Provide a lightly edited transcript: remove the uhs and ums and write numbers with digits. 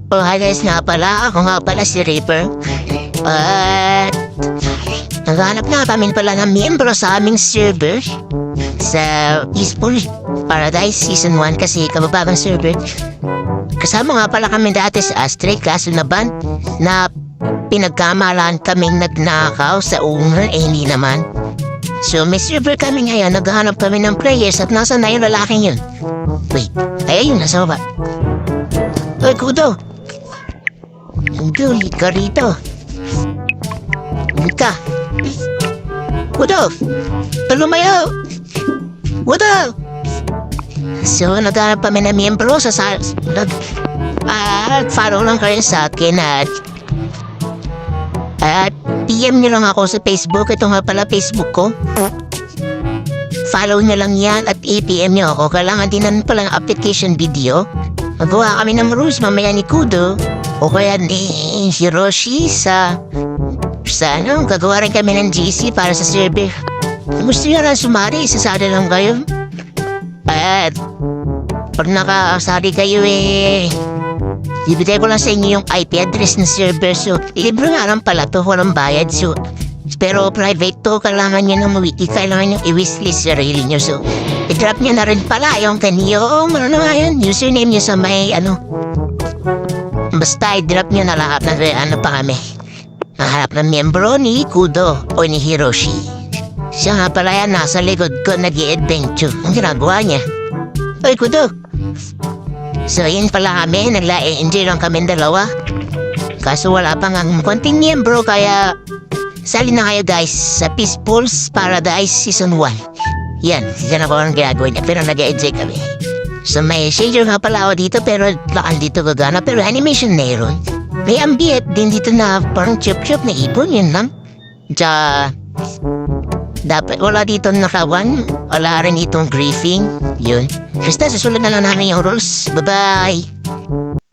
Oh, hi guys nga pala. Ako nga pala si Reaper. At naghanap na kami pala ng miyembro sa aming server sa Peaceful Paradise Season 1 kasi kabababang server. Kasama nga pala kami dati sa Astray kaso naban na pinagkamalan kaming nagnakaw sa owner hindi naman. So may server kami ngayon, naghahanap kami ng players at nasa na yung lalaking yun. Wait, ay ayun, nasa baba. Uy, Kudo! Kudo, ulit ka rito. Ulit ka. Kudo! Talumayo! Kudo! So, naghanap kami ng miyembro sa follow lang kayo sa akin at PM nyo lang ako sa Facebook. Ito nga pala Facebook ko. Follow nyo lang yan at i-PM nyo ako. Kailangan din naman pala ng application video. Magawa kami ng rules mamaya ni Kudo o kaya ni Hiroshi sa gagawa rin kami ng GC para sa server. Gusto nyo na sumari, isasali lang kayo. At pag nakasali kayo ibigay ko lang sa inyo yung IP address ng server. So, libre nga lang pala to, walang bayad. So, pero private to, kailangan nyo ng wiki, kailangan nyo i-wishlist sarili nyo. So, i-drop nyo na rin pala yung kanyo, username nyo sa may, basta i-drop nyo na lahat na pa kami. Nahanap ng miyembro ni Kudo o ni Hiroshi. Siya nga pala yan, nasa likod ko, nag-i-adventure. Ang ginagawa niya. Oy, Kudo! So, yun pala kami. Nagla-enjoy lang kami dalawa. Kaso wala pa nga konting miyembro, kaya sali na kayo guys sa Peaceful Paradise Season 1. Yan, siya na ko ang ginagawa niya. Pero nag-enjoy kami. So, may shader nga pala ako dito, pero lakal dito gagana. Pero animation na yun. May ambient din dito na parang chop-chop na ibon. Yun lang. Dapat wala dito nakawan. Wala rin itong griefing. Yun. Basta susunod na lang namin yung rules. Bye-bye!